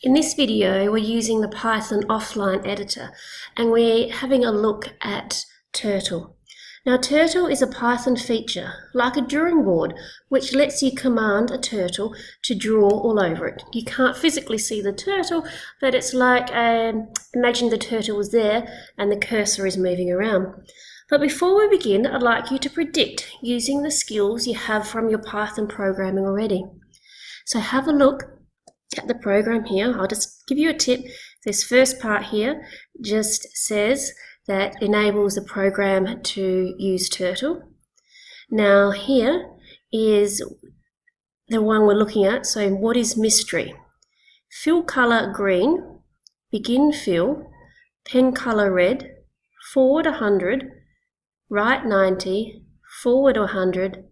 In this video, we're using the Python offline editor and we're having a look at Turtle. Now, Turtle is a Python feature, like a drawing board, which lets you command a turtle to draw all over it. You can't physically see the turtle, but it's like, imagine the turtle was there and the cursor is moving around. But before we begin, I'd like you to predict using the skills you have from your Python programming already. So have a look at the program here. I'll just give you a tip. This first part here just says that enables the program to use Turtle. Now here is the one we're looking at. So what is mystery? Fill color green, begin fill, pen color red, forward 100, right 90, forward 100,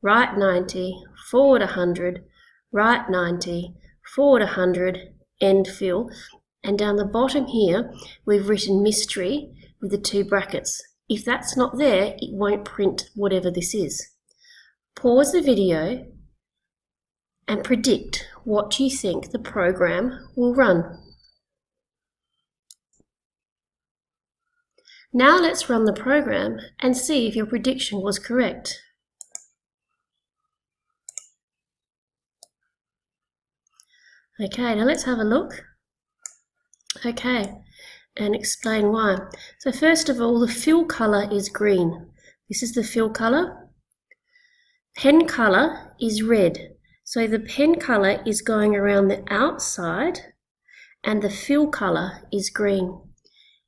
right 90, forward 100, right 90, forward 100, end fill, and down the bottom here we've written mystery with the two brackets. If that's not there, it won't print whatever this is. Pause the video and predict what you think the program will run. Now let's run the program and see if your prediction was correct. Okay, now let's have a look. Okay, and explain why. So first of all, the fill color is green. This is the fill color. Pen color is red. So the pen color is going around the outside and the fill color is green.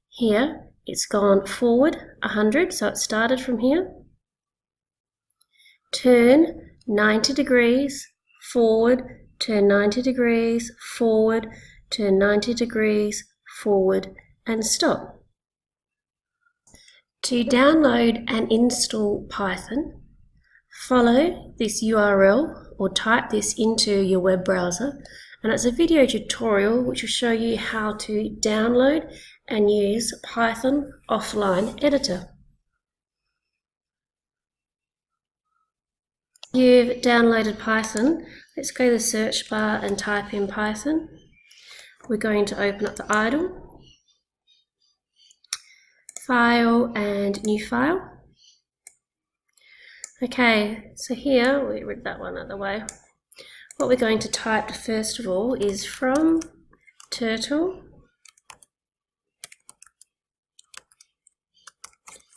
Here, it's gone forward 100, so it started from here. Turn 90 degrees, forward, turn 90 degrees, forward, turn 90 degrees, forward, and stop. To download and install Python, follow this URL or type this into your web browser, and it's a video tutorial which will show you how to download and use Python offline editor. You've downloaded Python. Let's go to the search bar and type in Python. We're going to open up the idle, file and new file. Okay, so here, we read that one out of the way. What we're going to type first of all is from Turtle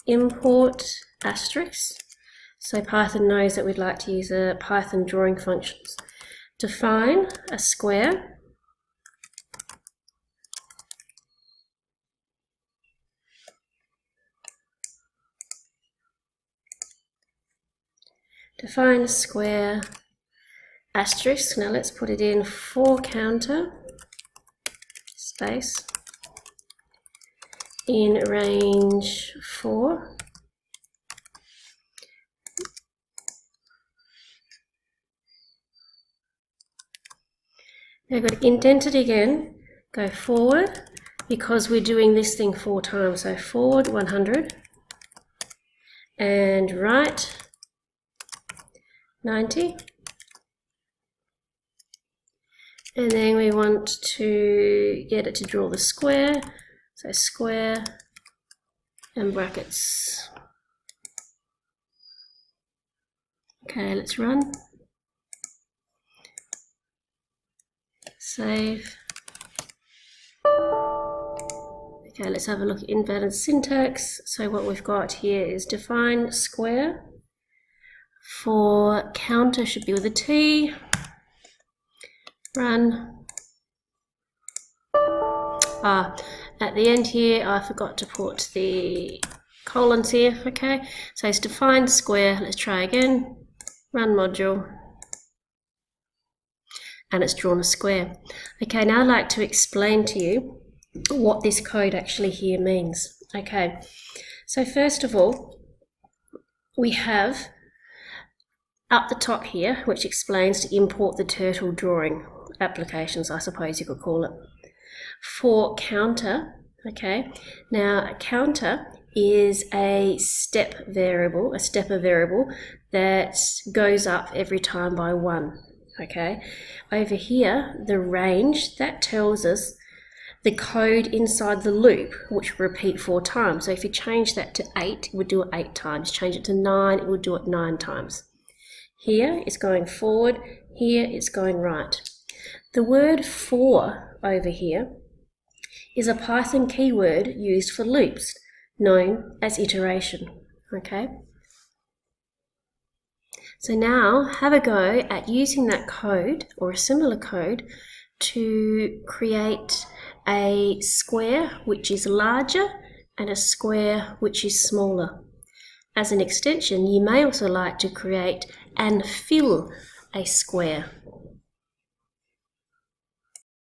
import asterisk. So Python knows that we'd like to use a Python drawing functions. Define a square. Define a square asterisk. Now let's put it in for counter space in range 4. Now I've got to indent it again, go forward, because we're doing this thing 4 times. So forward 100 and right 90. And then we want to get it to draw the square. So square and brackets. Okay, let's run. Save. Okay, let's have a look at invalid syntax. So what we've got here is define square. For counter should be with a T. Run. At the end here, I forgot to put the colons here. Okay, so it's define square. Let's try again. Run module. And it's drawn a square. Okay, now I'd like to explain to you what this code actually here means. Okay, so first of all, we have up the top here, which explains to import the Turtle drawing applications, I suppose you could call it. For counter, okay, now a counter is a stepper variable that goes up every time by 1. okay? Over here, the range, that tells us the code inside the loop, which will repeat 4 times. So if you change that to 8, it would do it 8 times. Change it to 9, it would do it 9 times. Here it's going forward, here it's going right. The word for over here is a Python keyword used for loops, known as iteration, okay? So now have a go at using that code or a similar code to create a square which is larger and a square which is smaller. As an extension, you may also like to create and fill a square.